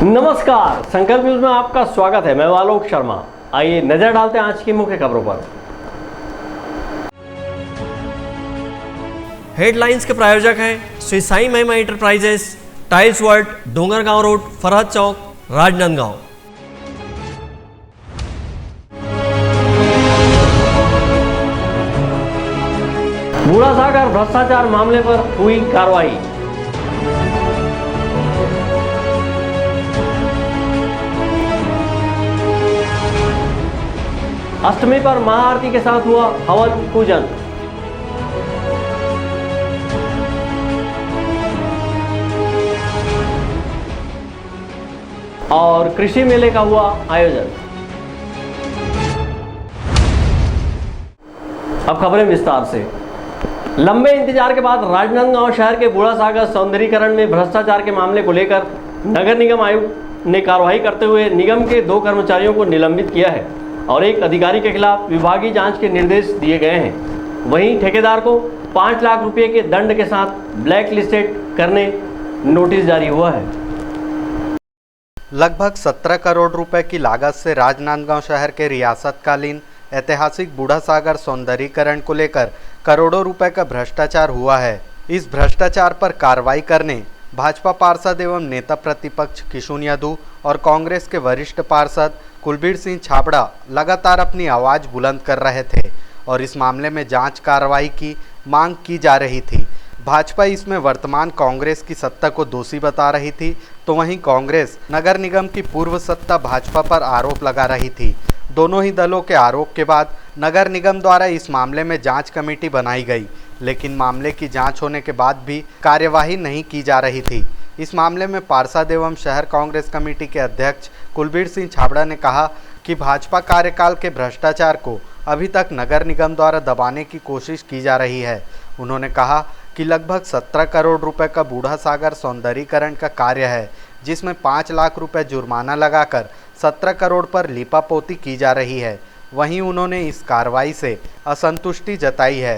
नमस्कार, संकल्प न्यूज में आपका स्वागत है। मैं आलोक शर्मा। आइए नजर डालते हैं आज की मुख्य खबरों पर। हेडलाइंस के प्रायोजक हैं Shri Sai Mahima enterprises, tiles world, Dongargaon road, Farhad चौक, राजनांदगांव। बूढ़ासागर भ्रष्टाचार मामले पर हुई कार्रवाई। अष्टमी पर महाआरती के साथ हुआ हवन पूजन। और कृषि मेले का हुआ आयोजन। अब खबरें विस्तार से। लंबे इंतजार के बाद राजनांदगांव शहर के बूढ़ासागर सौंदर्यीकरण में भ्रष्टाचार के मामले को लेकर नगर निगम आयुक्त ने कार्रवाई करते हुए निगम के 2 कर्मचारियों को निलंबित किया है और एक अधिकारी के खिलाफ विभागीय जांच के निर्देश दिए गए हैं। वहीं ठेकेदार को 5 लाख रुपए के दंड के साथ ब्लैक लिस्टेड करने नोटिस जारी हुआ है। लगभग 17 करोड़ रुपए की लागत से राजनांदगांव शहर के रियासतकालीन ऐतिहासिक बूढ़ासागर सौंदर्यीकरण को लेकर करोड़ों रुपए का भ्रष्टाचार हुआ है। इस भ्रष्टाचार पर कार्रवाई करने भाजपा पार्षद एवं नेता प्रतिपक्ष किशुन यादव और कांग्रेस के वरिष्ठ पार्षद कुलबीर सिंह छाबड़ा लगातार अपनी आवाज़ बुलंद कर रहे थे और इस मामले में जांच कार्रवाई की मांग की जा रही थी। भाजपा इसमें वर्तमान कांग्रेस की सत्ता को दोषी बता रही थी, तो वहीं कांग्रेस नगर निगम की पूर्व सत्ता भाजपा पर आरोप लगा रही थी। दोनों ही दलों के आरोप के बाद नगर निगम द्वारा इस मामले में जांच कमेटी बनाई गई, लेकिन मामले की जांच होने के बाद भी कार्यवाही नहीं की जा रही थी। इस मामले में पार्षद एवं शहर कांग्रेस कमेटी के अध्यक्ष कुलबीर सिंह छाबड़ा ने कहा कि भाजपा कार्यकाल के भ्रष्टाचार को अभी तक नगर निगम द्वारा दबाने की कोशिश की जा रही है। उन्होंने कहा कि लगभग 17 करोड़ रुपए का बूढ़ासागर सौंदर्यीकरण का कार्य है, जिसमें 5 लाख रुपए जुर्माना लगाकर 17 करोड़ पर लीपापोती की जा रही है। वहीं उन्होंने इस कार्रवाई से असंतुष्टि जताई है।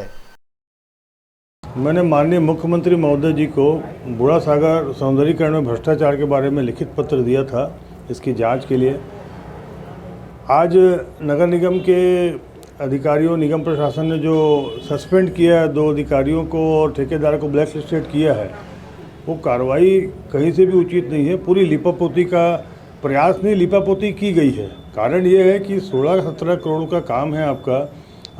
मैंने माननीय मुख्यमंत्री महोदय जी को बूढ़ासागर सौंदर्यीकरण में भ्रष्टाचार के बारे में लिखित पत्र दिया था, इसकी जांच के लिए। आज नगर निगम के अधिकारियों, निगम प्रशासन ने जो सस्पेंड किया है 2 अधिकारियों को और ठेकेदार को ब्लैक लिस्टेड किया है, वो कार्रवाई कहीं से भी उचित नहीं है। पूरी लिपापोती का प्रयास नहीं, लिपापोती की गई है। कारण ये है कि 16-17 करोड़ का काम है आपका,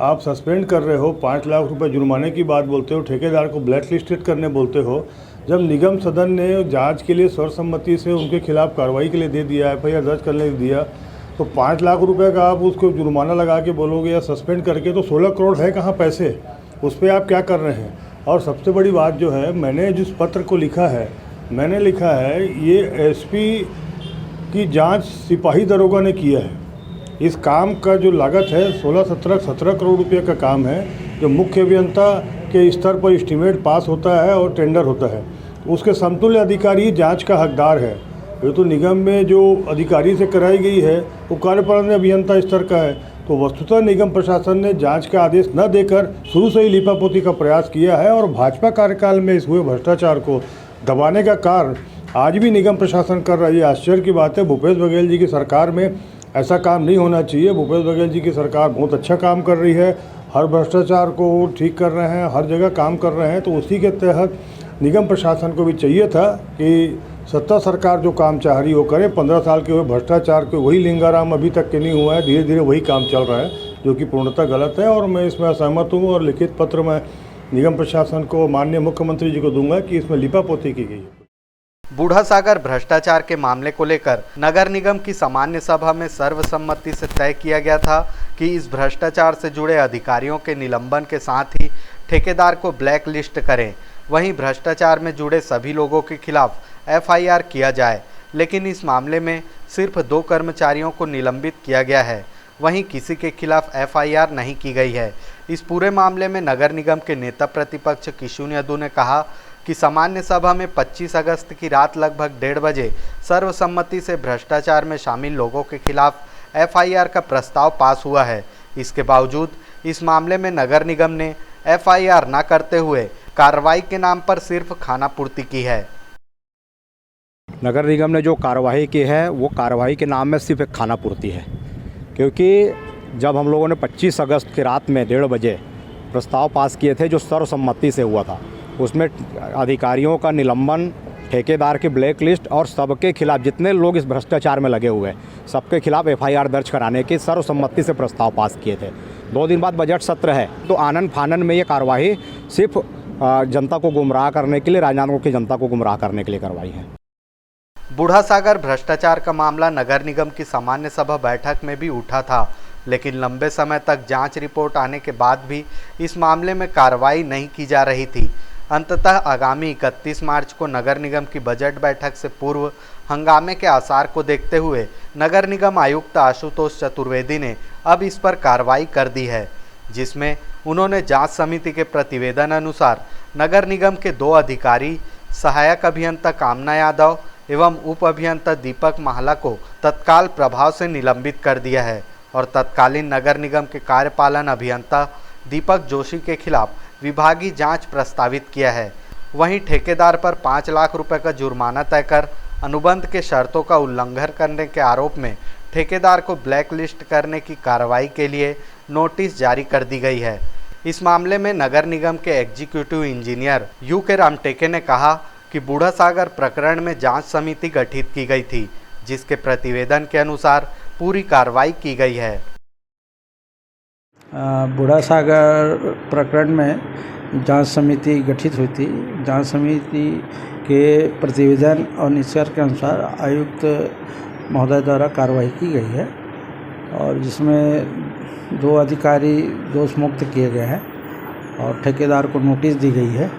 आप सस्पेंड कर रहे हो, 5 लाख रुपए जुर्माने की बात बोलते हो, ठेकेदार को ब्लैक लिस्टेड करने बोलते हो। जब निगम सदन ने जांच के लिए सर्वसम्मति से उनके खिलाफ कार्रवाई के लिए दे दिया, FIR दर्ज करने दिया, तो 5 लाख रुपए का आप उसको जुर्माना लगा के बोलोगे या सस्पेंड करके, तो 16 करोड़ है कहाँ पैसे, उस पर आप क्या कर रहे हैं। और सबसे बड़ी बात जो है, मैंने जिस पत्र को लिखा है, मैंने लिखा है ये SP की जाँच सिपाही दरोगा ने किया है। इस काम का जो लागत है 17 करोड़ रुपये का काम है, जो मुख्य अभियंता के स्तर पर एस्टीमेट पास होता है और टेंडर होता है, उसके समतुल्य अधिकारी जांच का हकदार है। ये तो निगम में जो अधिकारी से कराई गई है वो कार्यपालन अभियंता स्तर का है। तो वस्तुतः निगम प्रशासन ने जांच का आदेश न देकर शुरू से ही लिपापोती का प्रयास किया है और भाजपा कार्यकाल में इस हुए भ्रष्टाचार को दबाने का कार्य आज भी निगम प्रशासन कर रही है। आश्चर्य की बात है, भूपेश बघेल जी की सरकार में ऐसा काम नहीं होना चाहिए। भूपेश बघेल जी की सरकार बहुत अच्छा काम कर रही है, हर भ्रष्टाचार को ठीक कर रहे हैं, हर जगह काम कर रहे हैं। तो उसी के तहत निगम प्रशासन को भी चाहिए था कि सत्ता सरकार जो काम चाह रही हो करे। 15 साल के हुए भ्रष्टाचार के वही लिंगाराम अभी तक के नहीं हुआ है, धीरे धीरे वही काम चल रहा है, जो कि पूर्णतः गलत है। और मैं इसमें असहमत हूँ और लिखित पत्र में निगम प्रशासन को, माननीय मुख्यमंत्री जी को दूंगा कि इसमें लिपापोती की गई है। बूढ़ासागर भ्रष्टाचार के मामले को लेकर नगर निगम की सामान्य सभा में सर्वसम्मति से तय किया गया था कि इस भ्रष्टाचार से जुड़े अधिकारियों के निलंबन के साथ ही ठेकेदार को ब्लैक लिस्ट करें। वहीं भ्रष्टाचार में जुड़े सभी लोगों के खिलाफ FIR किया जाए, लेकिन इस मामले में सिर्फ 2 कर्मचारियों को निलंबित किया गया है, वहीं किसी के खिलाफ FIR नहीं की गई है। इस पूरे मामले में नगर निगम के नेता प्रतिपक्ष किशुन यादव ने कहा कि सामान्य सभा में 25 अगस्त की रात लगभग 1:30 बजे सर्वसम्मति से भ्रष्टाचार में शामिल लोगों के खिलाफ FIR का प्रस्ताव पास हुआ है। इसके बावजूद इस मामले में नगर निगम ने FIR न करते हुए कार्रवाई के नाम पर सिर्फ खानापूर्ति की है। नगर निगम ने जो कार्रवाई की है वो कार्रवाई के नाम में सिर्फ एक खाना पूर्ति है, क्योंकि जब हम लोगों ने 25 अगस्त की रात में 1:30 बजे प्रस्ताव पास किए थे जो सर्वसम्मति से हुआ था, उसमें अधिकारियों का निलंबन, ठेकेदार की ब्लैक लिस्ट और सबके खिलाफ जितने लोग इस भ्रष्टाचार में लगे हुए हैं सबके खिलाफ FIR दर्ज कराने की सर्वसम्मति से प्रस्ताव पास किए थे। 2 दिन बाद बजट सत्र है, तो आनन फानन में ये कार्रवाई सिर्फ जनता को गुमराह करने के लिए, राजनांदगांव की जनता को गुमराह करने के लिए करवाई है। बूढ़ासागर भ्रष्टाचार का मामला नगर निगम की सामान्य सभा बैठक में भी उठा था, लेकिन लंबे समय तक जांच रिपोर्ट आने के बाद भी इस मामले में कार्रवाई नहीं की जा रही थी। अंततः आगामी 31 मार्च को नगर निगम की बजट बैठक से पूर्व हंगामे के आसार को देखते हुए नगर निगम आयुक्त आशुतोष चतुर्वेदी ने अब इस पर कार्रवाई कर दी है, जिसमें उन्होंने जांच समिति के प्रतिवेदन अनुसार नगर निगम के 2 अधिकारी, सहायक अभियंता कामना यादव एवं उप अभियंता दीपक महला को तत्काल प्रभाव से निलंबित कर दिया है और तत्कालीन नगर निगम के कार्यपालन अभियंता दीपक जोशी के खिलाफ विभागीय जांच प्रस्तावित किया है। वहीं ठेकेदार पर 5 लाख रुपए का जुर्माना तय कर अनुबंध के शर्तों का उल्लंघन करने के आरोप में ठेकेदार को ब्लैक लिस्ट करने की कार्रवाई के लिए नोटिस जारी कर दी गई है। इस मामले में नगर निगम के एग्जीक्यूटिव इंजीनियर UK रामटेके ने कहा कि बूढ़ासागर प्रकरण में जांच समिति गठित की गई थी, जिसके प्रतिवेदन के अनुसार पूरी कार्रवाई की गई है। बूढ़ासागर प्रकरण में जांच समिति गठित हुई थी। जांच समिति के प्रतिवेदन और निष्कर्ष के अनुसार आयुक्त महोदय द्वारा कार्रवाई की गई है और जिसमें 2 अधिकारी दोष मुक्त किए गए हैं और ठेकेदार को नोटिस दी गई है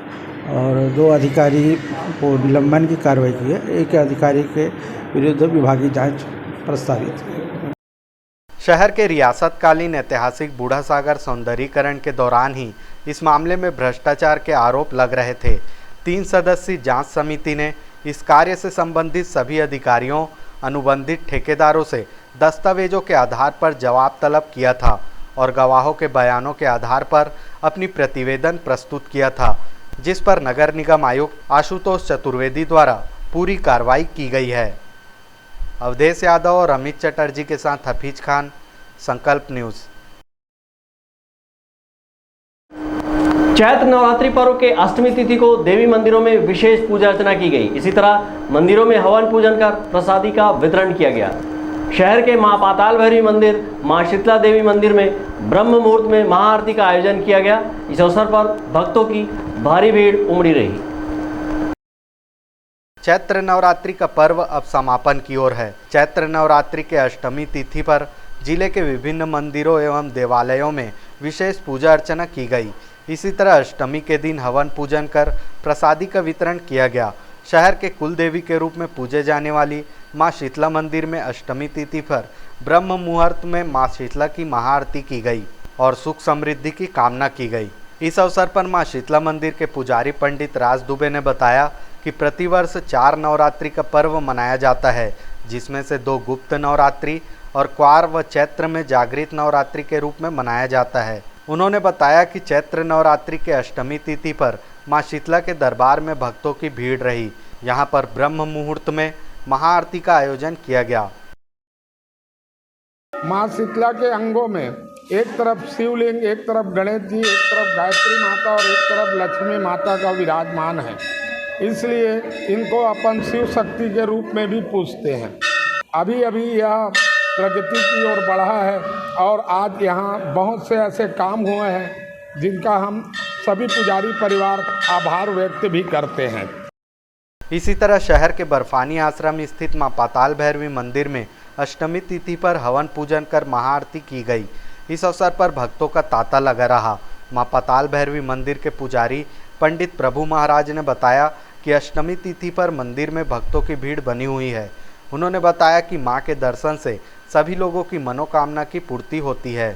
और 2 अधिकारी को निलंबन की कार्रवाई की है। एक अधिकारी के विरुद्ध विभागीय जांच प्रस्तावित है। शहर के रियासतकालीन ऐतिहासिक बूढ़ासागर सौंदर्यीकरण के दौरान ही इस मामले में भ्रष्टाचार के आरोप लग रहे थे। 3 सदस्यीय जांच समिति ने इस कार्य से संबंधित सभी अधिकारियों, अनुबंधित ठेकेदारों से दस्तावेजों के आधार पर जवाब तलब किया था और गवाहों के बयानों के आधार पर अपनी प्रतिवेदन प्रस्तुत किया था, जिस पर नगर निगम आयुक्त आशुतोष चतुर्वेदी द्वारा पूरी कार्रवाई की गई है। अवधेश यादव और अमित चटर्जी के साथ हफीज खान, संकल्प न्यूज़। चैत्र नवरात्रि पर्व के अष्टमी तिथि को देवी मंदिरों में विशेष पूजा अर्चना की गई। इसी तरह मंदिरों में हवन पूजन कर प्रसादी का वितरण किया गया। शहर के मां पाताल भैरवी मंदिर, मां शीतला देवी मंदिर में ब्रह्म मुहूर्त में महाआरती का आयोजन किया गया। इस अवसर पर भक्तों की भारी भीड़ उमड़ी रही। चैत्र नवरात्रि का पर्व अब समापन की ओर है। चैत्र नवरात्रि के अष्टमी तिथि पर जिले के विभिन्न मंदिरों एवं देवालयों में विशेष पूजा अर्चना की गई। इसी तरह अष्टमी के दिन हवन पूजन कर प्रसादी का वितरण किया गया। शहर के कुल देवी के रूप में पूजे जाने वाली मां शीतला मंदिर में अष्टमी तिथि पर ब्रह्म मुहूर्त में मां शीतला की महाआरती की गई और सुख समृद्धि की कामना की गई। इस अवसर पर मां शीतला मंदिर के पुजारी पंडित राज दुबे ने बताया कि प्रतिवर्ष 4 नवरात्रि का पर्व मनाया जाता है, जिसमें से 2 गुप्त नवरात्रि और क्वार व चैत्र में जागृत नवरात्रि के रूप में मनाया जाता है। उन्होंने बताया कि चैत्र नवरात्रि के अष्टमी तिथि पर मां शीतला के दरबार में भक्तों की भीड़ रही। यहां पर ब्रह्म मुहूर्त में महाआरती का आयोजन किया गया। माँ शीतला के अंगों में एक तरफ शिवलिंग, एक तरफ गणेश जी, एक तरफ गायत्री माता और एक तरफ लक्ष्मी माता का विराजमान है, इसलिए इनको अपन शिव शक्ति के रूप में भी पूजते हैं। अभी अभी यह प्रगति की ओर बढ़ा है और आज यहाँ बहुत से ऐसे काम हुए हैं जिनका हम सभी पुजारी परिवार आभार व्यक्त भी करते हैं। इसी तरह शहर के बर्फानी आश्रम स्थित मां पाताल भैरवी मंदिर में अष्टमी तिथि पर हवन पूजन कर महाआरती की गई। इस अवसर पर भक्तों का तांता लगा रहा। मां पाताल भैरवी मंदिर के पुजारी पंडित प्रभु महाराज ने बताया कि अष्टमी तिथि पर मंदिर में भक्तों की भीड़ बनी हुई है। उन्होंने बताया कि मां के दर्शन से सभी लोगों की मनोकामना की पूर्ति होती है।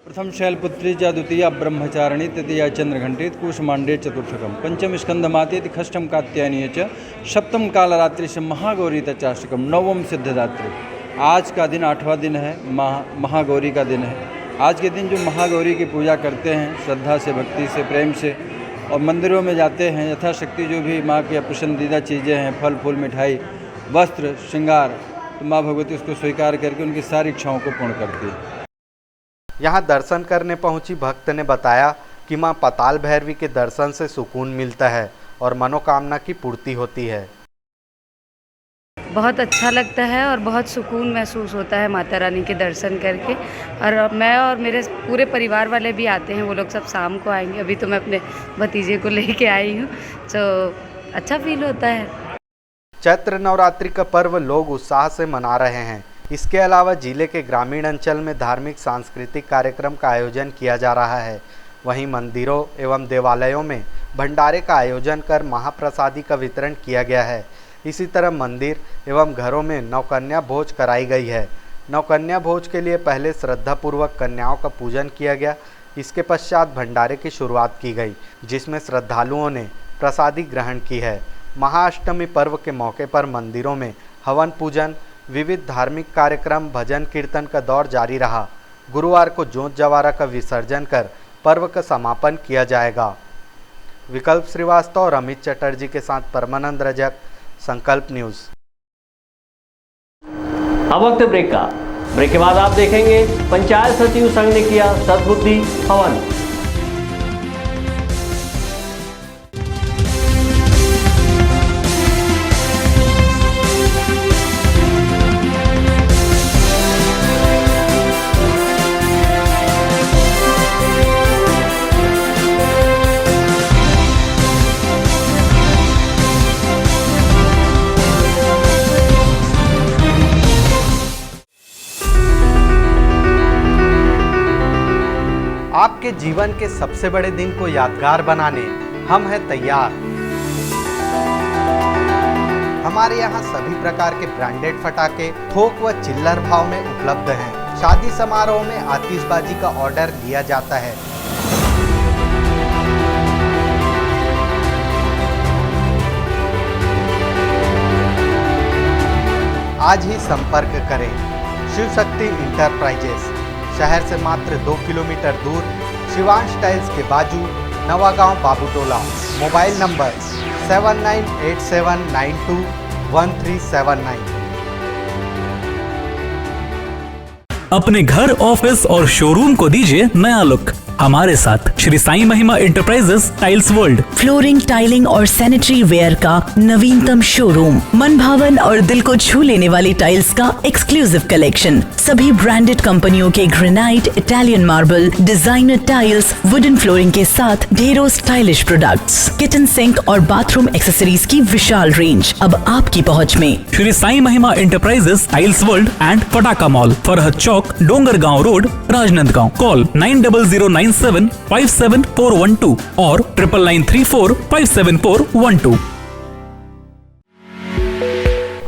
प्रथम शैलपुत्री च द्वितीया ब्रह्मचारिणी तृतीया चंद्रघंटित कुष्मांडे चतुर्थकम पंचम स्कंदमातेति खष्टम कात्यायनी च सप्तम कालरात्रि से महागौरी तचाष्टकम नवम सिद्धदात्री। आज का दिन 8वां दिन है, महागौरी का दिन है। आज के दिन जो महागौरी की पूजा करते हैं श्रद्धा से, भक्ति से, प्रेम से, और मंदिरों में जाते हैं, यथाशक्ति जो भी माँ की पसंदीदा चीज़ें हैं, फल फूल मिठाई वस्त्र श्रृंगार, तो माँ भगवती उसको स्वीकार करके उनकी सारी इच्छाओं को पूर्ण करती है। यहाँ दर्शन करने पहुंची भक्त ने बताया कि मां पाताल भैरवी के दर्शन से सुकून मिलता है और मनोकामना की पूर्ति होती है। बहुत अच्छा लगता है और बहुत सुकून महसूस होता है माता रानी के दर्शन करके। और मैं और मेरे पूरे परिवार वाले भी आते हैं, वो लोग सब शाम को आएंगे। अभी तो मैं अपने भतीजे को लेके आई हूँ, तो अच्छा फील होता है। चैत्र नवरात्रि का पर्व लोग उत्साह से मना रहे हैं। इसके अलावा जिले के ग्रामीण अंचल में धार्मिक सांस्कृतिक कार्यक्रम का आयोजन किया जा रहा है। वहीं मंदिरों एवं देवालयों में भंडारे का आयोजन कर महाप्रसादी का वितरण किया गया है। इसी तरह मंदिर एवं घरों में नवकन्या भोज कराई गई है। नवकन्या भोज के लिए पहले श्रद्धापूर्वक कन्याओं का पूजन किया गया। इसके पश्चात भंडारे की शुरुआत की गई, जिसमें श्रद्धालुओं ने प्रसादी ग्रहण की है। महाअष्टमी पर्व के मौके पर मंदिरों में हवन पूजन, विविध धार्मिक कार्यक्रम, भजन कीर्तन का दौर जारी रहा। गुरुवार को जोत जवारा का विसर्जन कर पर्व का समापन किया जाएगा। विकल्प श्रीवास्तव और अमित चटर्जी के साथ परमानंद रजक, संकल्प न्यूज़। अब वक्त ब्रेक का। ब्रेक के बाद आप देखेंगे पंचायत सचिव संघ ने किया सद्बुद्धि हवन। आपके जीवन के सबसे बड़े दिन को यादगार बनाने हम हैं तैयार। हमारे यहाँ सभी प्रकार के ब्रांडेड पटाखे थोक व चिल्लर भाव में उपलब्ध हैं। शादी समारोह में आतिशबाजी का ऑर्डर लिया जाता है। आज ही संपर्क करें शिव शक्ति इंटरप्राइजेस, शहर से मात्र 2 किलोमीटर दूर, शिवांश टाइल्स के बाजू, नवागांव बाबूटोला। Mobile number 7987921379। अपने घर, ऑफिस और शोरूम को दीजिए नया लुक हमारे साथ Shri Sai Mahima enterprises tiles world. Flooring, tiling और सैनिटरी वेयर का नवीनतम शोरूम, मन भावन और दिल को छू लेने वाली टाइल्स का एक्सक्लूसिव कलेक्शन, सभी ब्रांडेड कंपनियों के granite, Italian marble, designer tiles, wooden flooring के साथ ढेरों स्टाइलिश प्रोडक्ट्स, किचन सिंक और बाथरूम एक्सेसरीज की विशाल रेंज अब आपकी पहुंच में। Shri Sai Mahima enterprises tiles world and Pataka mall, Farhad चौक, डोंगरगांव रोड, राजनांदगांव। कॉल 9009757412 और 9993457412।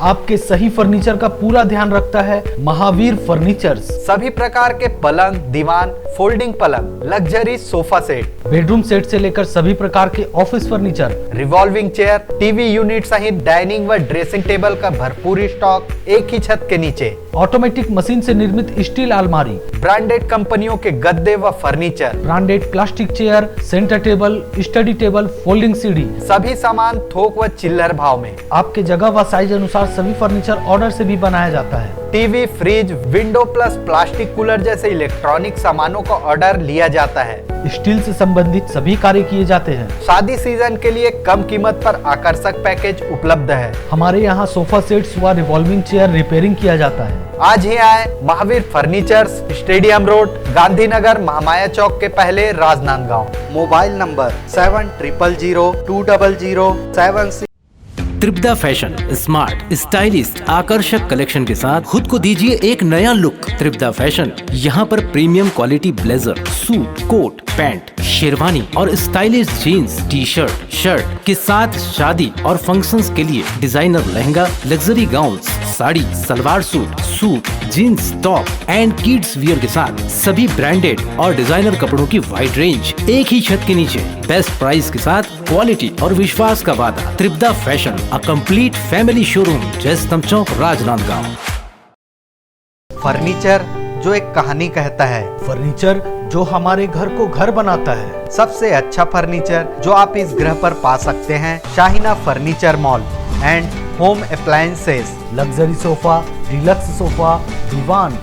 आपके सही फर्नीचर का पूरा ध्यान रखता है महावीर फर्नीचर्स। सभी प्रकार के पलंग, दीवान, फोल्डिंग पलंग, luxury sofa set, bedroom set से लेकर सभी प्रकार के office furniture, revolving chair, TV unit सहित डाइनिंग व ड्रेसिंग टेबल का भरपूर स्टॉक एक ही छत के नीचे। ऑटोमेटिक मशीन से निर्मित स्टील अलमारी, ब्रांडेड कंपनियों के गद्दे व furniture, branded plastic chair, centre table, study table, folding सीढ़ी, सभी सामान थोक व चिल्लर भाव में। आपके जगह व साइज अनुसार सभी फर्नीचर ऑर्डर से भी बनाया जाता है। TV, fridge, window plus plastic cooler जैसे इलेक्ट्रॉनिक सामानों का ऑर्डर लिया जाता है। स्टील से संबंधित सभी कार्य किए जाते हैं। शादी सीजन के लिए कम कीमत पर आकर्षक पैकेज उपलब्ध है। हमारे यहाँ सोफा सेट्स व रिवॉल्विंग चेयर रिपेयरिंग किया जाता है। आज ही आए Mahavir furnitures, stadium road, Gandhinagar, Mahamaya चौक के पहले, Rajnandgaon. Mobile number 70002007। Tripada fashion smart, stylish, आकर्षक कलेक्शन के साथ खुद को दीजिए एक नया लुक। त्रिपदा फैशन यहाँ पर premium quality blazer, suit, coat, pant, sherwani और stylish jeans, T shirt, shirt के साथ शादी और फंक्शंस के लिए designer lehenga, luxury gowns, sari, salwar suit, suit, jeans, top and kids wear के साथ सभी ब्रांडेड और डिजाइनर कपड़ों की वाइड रेंज एक ही छत के नीचे, बेस्ट प्राइस के साथ क्वालिटी और विश्वास का वादा। Tripada fashion, a complete family showroom, Jaystambh चौक, राजनांदगांव। फर्नीचर जो एक कहानी कहता है, फर्नीचर जो हमारे घर को घर बनाता है। सबसे अच्छा फर्नीचर जो आप इस ग्रह पर पा सकते हैं Shahina furniture mall and home appliances. Luxury sofa, deluxe sofa, दीवान,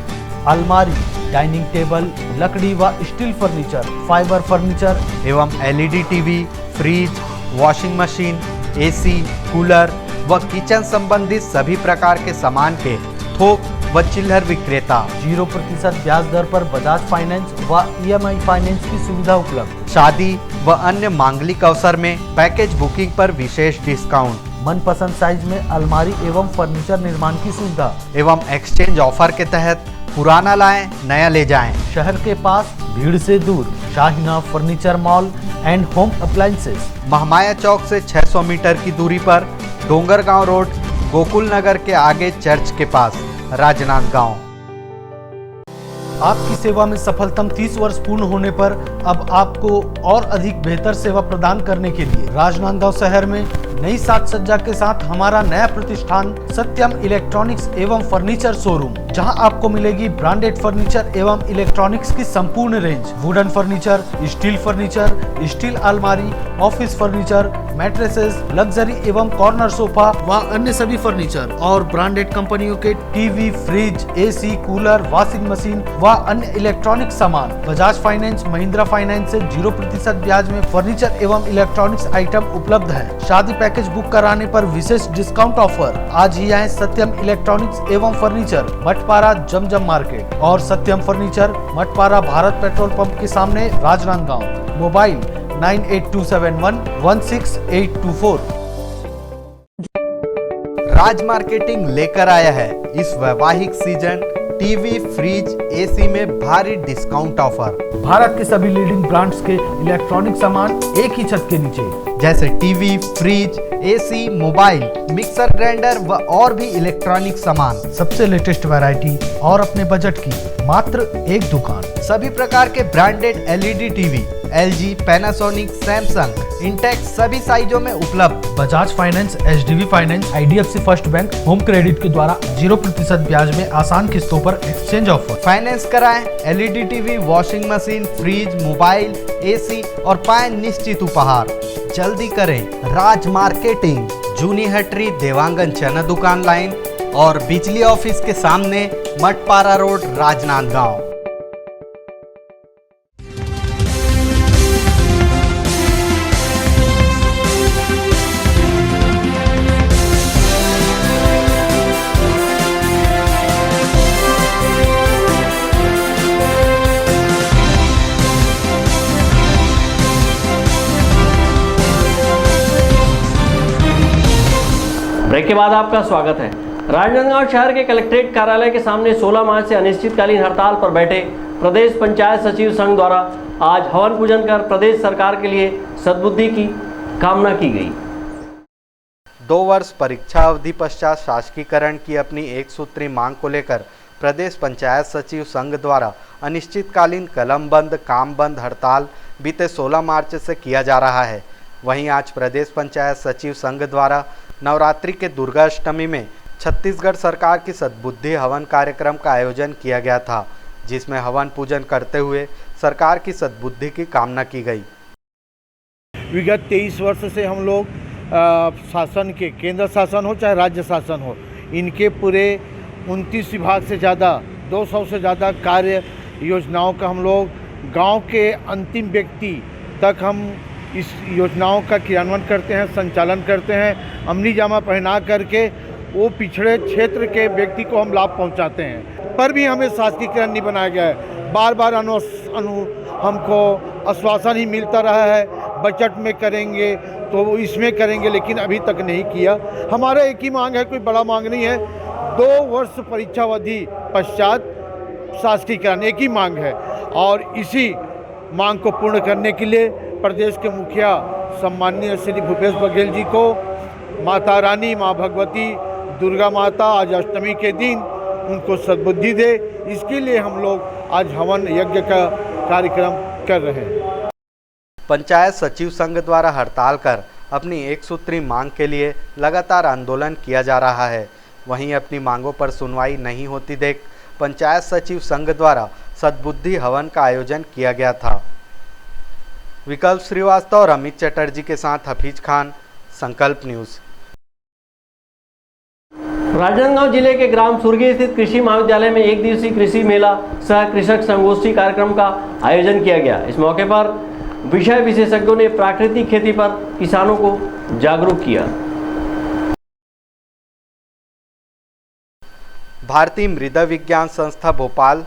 अलमारी, डाइनिंग टेबल, लकड़ी व स्टील फर्नीचर, फाइबर फर्नीचर एवं LED TV, fridge, washing machine, AC, cooler व किचन संबंधित सभी प्रकार के सामान के थोक व चिल्लर विक्रेता। 0% ब्याज दर पर बजाज फाइनेंस व EMI फाइनेंस की सुविधा उपलब्ध। शादी व अन्य मांगलिक अवसर में पैकेज बुकिंग पर विशेष डिस्काउंट। मनपसंद साइज में अलमारी एवं फर्नीचर निर्माण की सुविधा एवं एक्सचेंज ऑफर के तहत पुराना लाएं नया ले जाएं। शहर के पास भीड़ से दूर Shahina furniture mall and home appliances. Mahamaya चौक से 600 मीटर की दूरी पर डोंगरगांव रोड, गोकुल नगर के आगे चर्च के पास, राजनांदगांव। आपकी सेवा में सफलतम 30 वर्ष पूर्ण होने पर अब आपको और अधिक बेहतर सेवा प्रदान करने के लिए राजनांदगांव शहर में नई साज सज्जा के साथ हमारा नया प्रतिष्ठान सत्यम इलेक्ट्रॉनिक्स एवं फर्नीचर शोरूम, जहां आपको मिलेगी ब्रांडेड फर्नीचर एवं इलेक्ट्रॉनिक्स की संपूर्ण रेंज। वुडन फर्नीचर, स्टील अलमारी, ऑफिस फर्नीचर, मैट्रेसेस, लग्जरी एवं कॉर्नर सोफा व अन्य सभी फर्नीचर और ब्रांडेड कंपनियों के TV, fridge, AC, cooler, washing machine व अन्य इलेक्ट्रॉनिक सामान। बजाज फाइनेंस, महिंद्रा फाइनेंस से 0% ब्याज में फर्नीचर एवं इलेक्ट्रॉनिक्स आइटम उपलब्ध है। शादी पैकेज बुक कराने पर विशेष डिस्काउंट ऑफर। आज ही आए सत्यम इलेक्ट्रॉनिक्स एवं फर्नीचर, मठपारा जमजम मार्केट और Satyam furniture, Mathpara Bharat petrol pump के सामने, राजनांदगांव। मोबाइल 9827116824। राज मार्केटिंग लेकर आया है इस वैवाहिक सीजन टीवी, फ्रिज, AC में भारी डिस्काउंट ऑफर। भारत के सभी लीडिंग ब्रांड्स के इलेक्ट्रॉनिक सामान एक ही छत के नीचे, जैसे TV, fridge, AC, mobile, mixer grinder व और भी इलेक्ट्रॉनिक सामान। सबसे लेटेस्ट वैरायटी और अपने बजट की मात्र एक दुकान। सभी प्रकार के branded LED TV LG, Panasonic, Samsung, Intex सभी साइजों में उपलब्ध। Bajaj finance, HDB finance, IDFC first bank, home credit के द्वारा 0% ब्याज में आसान किस्तों पर एक्सचेंज ऑफर। फाइनेंस कराएं LED TV, washing machine, fridge, mobile, AC और पाएं निश्चित उपहार। जल्दी करें, राज मार्केटिंग, जूनी हटरी, देवांगन चना दुकान लाइन और बिजली ऑफिस के सामने, मठपारा रोड, राजनांदगांव। ब्रेक के बाद आपका स्वागत है। राजनांदगांव शहर के कलेक्ट्रेट कार्यालय के सामने 16 मार्च से अनिश्चितकालीन हड़ताल पर बैठे प्रदेश पंचायत सचिव संघ द्वारा आज हवन पूजन कर प्रदेश सरकार के लिए सद्बुद्धि की कामना की गई। 2 वर्ष परीक्षा अवधि पश्चात शासकीकरण की अपनी एक सूत्री मांग को लेकर प्रदेश पंचायत सचिव संघ द्वारा अनिश्चितकालीन कलम बंद, काम बंद हड़ताल बीते 16 मार्च से किया जा रहा है। वहीं आज प्रदेश पंचायत सचिव संघ द्वारा नवरात्रि के दुर्गा अष्टमी में छत्तीसगढ़ सरकार की सद्बुद्धि हवन कार्यक्रम का आयोजन किया गया था, जिसमें हवन पूजन करते हुए सरकार की सद्बुद्धि की कामना की गई। विगत 23 वर्ष से हम लोग शासन के, केंद्र शासन हो चाहे राज्य शासन हो, इनके पूरे 29 विभाग से ज़्यादा, 200 से ज़्यादा कार्य योजनाओं का हम लोग गांव के अंतिम व्यक्ति तक हम इस योजनाओं का क्रियान्वयन करते हैं, संचालन करते हैं। अमली जामा पहना करके वो पिछड़े क्षेत्र के व्यक्ति को हम लाभ पहुंचाते हैं। पर भी हमें शासकीकरण नहीं बनाया गया है। बार बार हमको आश्वासन ही मिलता रहा है, बजट में करेंगे तो इसमें करेंगे, लेकिन अभी तक नहीं किया। हमारा एक ही मांग है, कोई बड़ा मांग नहीं है। 2 वर्ष परीक्षा अवधि पश्चात शासकीकरण एक ही मांग है और इसी मांग को पूर्ण करने के लिए प्रदेश के मुखिया सम्माननीय श्री भूपेश बघेल जी को माता रानी, माँ भगवती, दुर्गा माता आज अष्टमी के दिन उनको सद्बुद्धि दे, इसके लिए हम लोग आज हवन यज्ञ का कार्यक्रम कर रहे हैं। पंचायत सचिव संघ द्वारा हड़ताल कर अपनी एक सूत्री मांग के लिए लगातार आंदोलन किया जा रहा है। वहीं अपनी मांगों पर सुनवाई नहीं होती देख पंचायत सचिव संघ द्वारा सद्बुद्धि हवन का आयोजन किया गया था। विकल्प श्रीवास्तव और अमित चटर्जी के साथ हफीज खान, संकल्प न्यूज़। राजनांदगांव जिले के ग्राम सुरगी स्थित कृषि महाविद्यालय में एक दिवसीय कृषि मेला सह कृषक संगोष्ठी कार्यक्रम का आयोजन किया गया। इस मौके पर विषय विशेषज्ञों ने प्राकृतिक खेती पर किसानों को जागरूक किया। भारतीय मृदा विज्ञान संस्था भोपाल,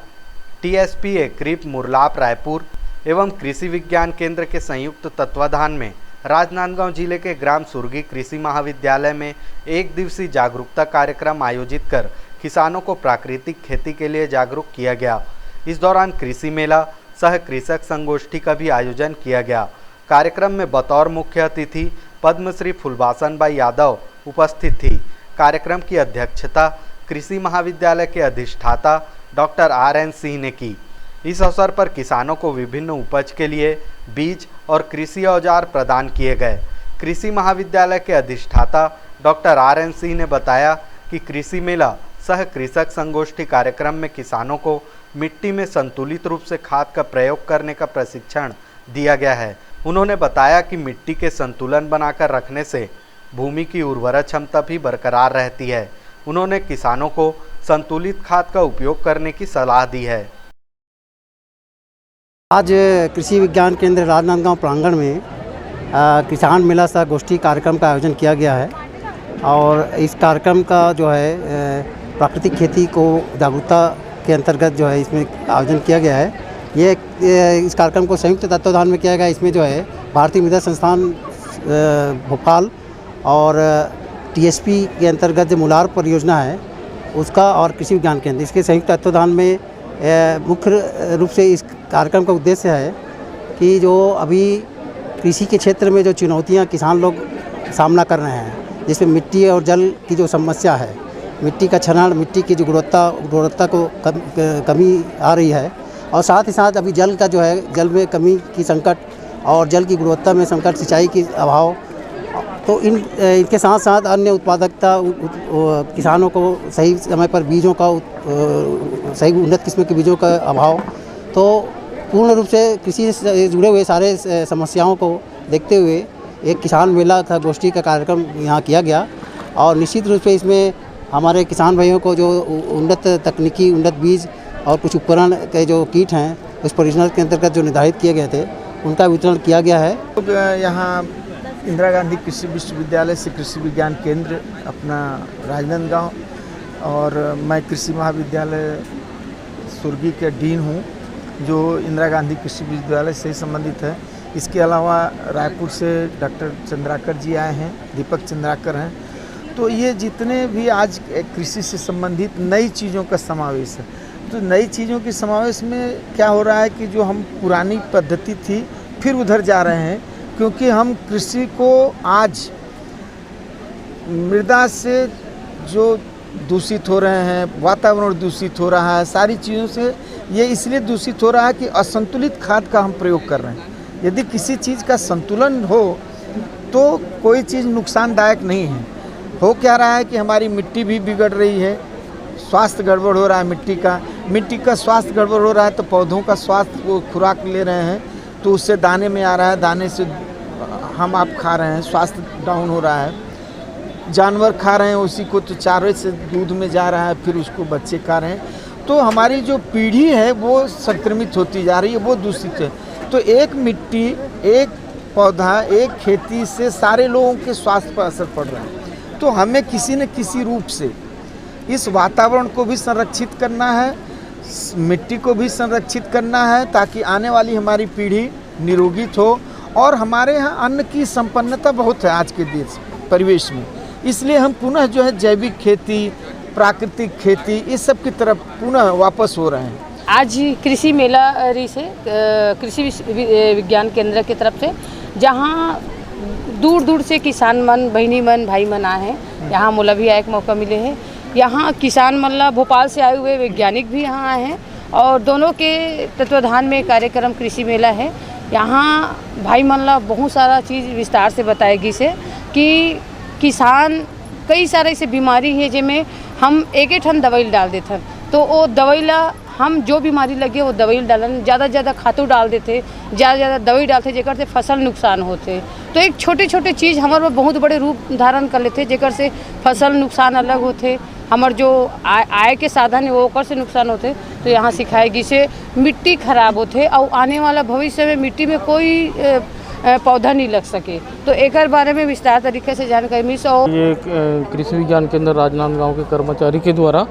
TSPA क्रीप मुरलाप रायपुर एवं कृषि विज्ञान केंद्र के संयुक्त तत्वाधान में राजनांदगांव जिले के ग्राम सुरगी कृषि महाविद्यालय में एक दिवसीय जागरूकता कार्यक्रम आयोजित कर किसानों को प्राकृतिक खेती के लिए जागरूक किया गया। इस दौरान कृषि मेला सह कृषक संगोष्ठी का भी आयोजन किया गया। कार्यक्रम में बतौर मुख्य अतिथि पद्मश्री फुलबासन बाई यादव उपस्थित थी। कार्यक्रम की अध्यक्षता कृषि महाविद्यालय के अधिष्ठाता डॉक्टर RN सिंह ने की। इस अवसर पर किसानों को विभिन्न उपज के लिए बीज और कृषि औजार प्रदान किए गए। कृषि महाविद्यालय के अधिष्ठाता डॉक्टर RN सिंह ने बताया कि कृषि मेला सह कृषक संगोष्ठी कार्यक्रम में किसानों को मिट्टी में संतुलित रूप से खाद का प्रयोग करने का प्रशिक्षण दिया गया है। उन्होंने बताया कि मिट्टी के संतुलन बनाकर रखने से भूमि की उर्वरक क्षमता भी बरकरार रहती है। उन्होंने किसानों को संतुलित खाद का उपयोग करने की सलाह दी है। आज कृषि विज्ञान केंद्र राजनांदगांव प्रांगण में किसान मेला सह गोष्ठी कार्यक्रम का आयोजन किया गया है और इस कार्यक्रम का जो है प्राकृतिक खेती को जागरूकता के अंतर्गत जो है इसमें आयोजन किया गया है। ये इस कार्यक्रम को संयुक्त तत्वाधान में किया गया। इसमें जो है भारतीय मृदा संस्थान भोपाल और TSP के अंतर्गत जो मुलार परियोजना है उसका और कृषि विज्ञान केंद्र इसके संयुक्त तत्वाधान में मुख्य रूप से इस कार्यक्रम का उद्देश्य है कि जो अभी कृषि के क्षेत्र में जो चुनौतियां किसान लोग सामना कर रहे हैं, जिसमें मिट्टी और जल की जो समस्या है, मिट्टी का क्षरण, मिट्टी की जो गुणवत्ता को कमी आ रही है और साथ ही साथ अभी जल का जो है जल में कमी की संकट और जल की गुणवत्ता में संकट, सिंचाई की अभाव, तो इनके साथ साथ अन्य उत्पादकता किसानों को सही समय पर बीजों का सही उन्नत किस्म के बीजों का अभाव, तो पूर्ण रूप से कृषि से जुड़े हुए सारे समस्याओं को देखते हुए एक किसान मेला का गोष्ठी का कार्यक्रम यहाँ किया गया और निश्चित रूप से इसमें हमारे किसान भाइयों को जो उन्नत तकनीकी, उन्नत बीज और कुछ उपकरण के जो किट हैं उस परियोजना के अंतर्गत जो निर्धारित किए गए थे उनका वितरण किया गया है। यहाँ इंदिरा गांधी कृषि विश्वविद्यालय से कृषि विज्ञान केंद्र अपना राजनांदगांव और मैं कृषि महाविद्यालय सुरगी के डीन हूँ जो इंदिरा गांधी कृषि विश्वविद्यालय से संबंधित है। इसके अलावा रायपुर से डॉक्टर चंद्राकर जी आए हैं, दीपक चंद्राकर हैं। तो ये जितने भी आज कृषि से संबंधित नई चीज़ों का समावेश है। तो नई चीज़ों के समावेश में क्या हो रहा है कि जो हम पुरानी पद्धति थी फिर उधर जा रहे हैं, क्योंकि हम कृषि को आज मृदा से जो दूषित हो रहे हैं, वातावरण दूषित हो रहा है, सारी चीज़ों से ये इसलिए दूषित हो रहा है कि असंतुलित खाद का हम प्रयोग कर रहे हैं। यदि किसी चीज़ का संतुलन हो तो कोई चीज़ नुकसानदायक नहीं है। हो क्या रहा है कि हमारी मिट्टी भी बिगड़ रही है, स्वास्थ्य गड़बड़ हो रहा है मिट्टी का स्वास्थ्य गड़बड़ हो रहा है, तो पौधों का स्वास्थ्य वो खुराक ले रहे हैं तो उससे दाने में आ रहा है, दाने से हम आप खा रहे हैं, स्वास्थ्य डाउन हो रहा है। जानवर खा रहे हैं उसी को, तो चारे से दूध में जा रहा है, फिर उसको बच्चे खा रहे हैं। तो हमारी जो पीढ़ी है वो संक्रमित होती जा रही है, वो दूषित है। तो एक मिट्टी, एक पौधा, एक खेती से सारे लोगों के स्वास्थ्य पर असर पड़ रहा है। तो हमें किसी न किसी रूप से इस वातावरण को भी संरक्षित करना है, मिट्टी को भी संरक्षित करना है, ताकि आने वाली हमारी पीढ़ी निरोगी हो। और हमारे यहाँ अन्न की संपन्नता बहुत है आज के देश परिवेश में, इसलिए हम पुनः जो है जैविक खेती, प्राकृतिक खेती, इस सब की तरफ पुनः वापस हो रहे हैं। आज कृषि मेला से कृषि विज्ञान केंद्र की तरफ से, जहाँ दूर दूर से किसान मन, बहनी मन, भाई मन आए हैं, यहाँ मोला भी आए एक मौका मिले हैं। यहाँ किसान मल्ला भोपाल से आए हुए वैज्ञानिक भी यहाँ आए हैं और दोनों के तत्वाधान में कार्यक्रम कृषि मेला है। यहाँ भाई मल्ला बहुत सारा चीज़ विस्तार से बताएगी से कि किसान कई सारे ऐसे बीमारी है जिनमें हम एक ठन दवाई डाल देते हैं, तो वो दवाईला हम जो बीमारी लगे वो दवाई डालन, ज़्यादा ज़्यादा खातू डाल देते, ज़्यादा ज़्यादा दवाई डालते, जेकर से फसल नुकसान होते। तो एक छोटे छोटे चीज़ हमारे बहुत बड़े रूप धारण कर लेते, जेकर से फसल नुकसान अलग होते, हमार जो आय के साधन है वो ओकर से नुकसान होते। तो यहाँ सिखाएगी से मिट्टी खराब होते और आने वाला भविष्य में मिट्टी में कोई पौधा नहीं लग सके। तो एक बारे में विस्तार तरीके से जानकारी मिल सो। ये कृषि विज्ञान केंद्र राजनांदगांव के कर्मचारी के द्वारा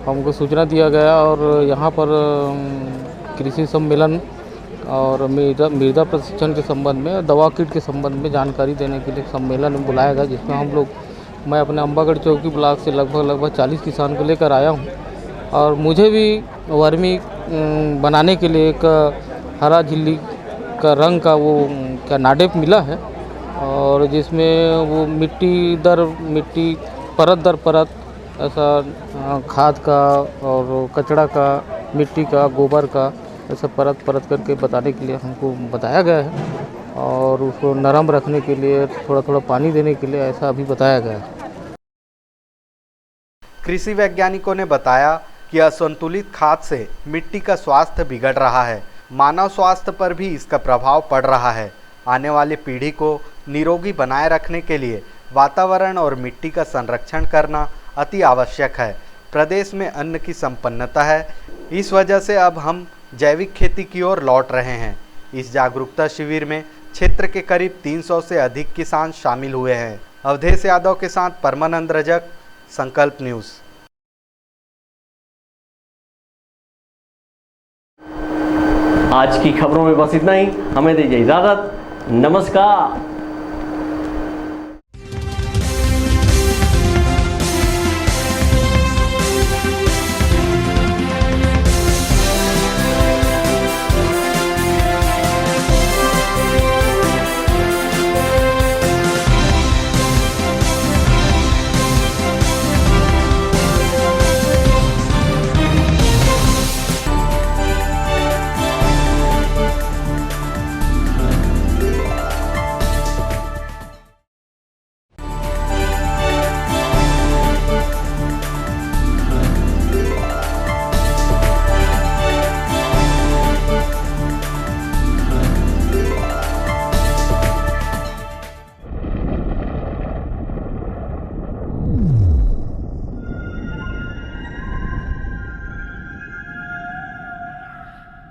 हमको सूचना दिया गया और यहाँ पर कृषि सम्मेलन और मृदा प्रशिक्षण के संबंध में, दवा किट के संबंध में जानकारी देने के लिए सम्मेलन में बुलाया गया, जिसमें हम लोग, मैं अपने अम्बागढ़ चौकी ब्लॉक से लगभग 40 किसान को लेकर आया हूँ। और मुझे भी वर्मी बनाने के लिए एक हरा झिल्ली का रंग का वो क्या नाडेप मिला है, और जिसमें वो मिट्टी परत दर परत ऐसा खाद का और कचड़ा का, मिट्टी का, गोबर का, ऐसा परत परत करके बताने के लिए हमको बताया गया है। और उसको नरम रखने के लिए थोड़ा थोड़ा पानी देने के लिए ऐसा अभी बताया गया है। कृषि वैज्ञानिकों ने बताया कि असंतुलित खाद से मिट्टी का स्वास्थ्य बिगड़ रहा है, मानव स्वास्थ्य पर भी इसका प्रभाव पड़ रहा है। आने वाली पीढ़ी को निरोगी बनाए रखने के लिए वातावरण और मिट्टी का संरक्षण करना अति आवश्यक है। प्रदेश में अन्न की संपन्नता है, इस वजह से अब हम जैविक खेती की ओर लौट रहे हैं। इस जागरूकता शिविर में क्षेत्र के करीब 300 से अधिक किसान शामिल हुए हैं। अवधेश यादव के साथ परमानंद रजक, संकल्प न्यूज़। आज की खबरों में बस इतना ही। हमें दीजिए इजाजत। नमस्कार।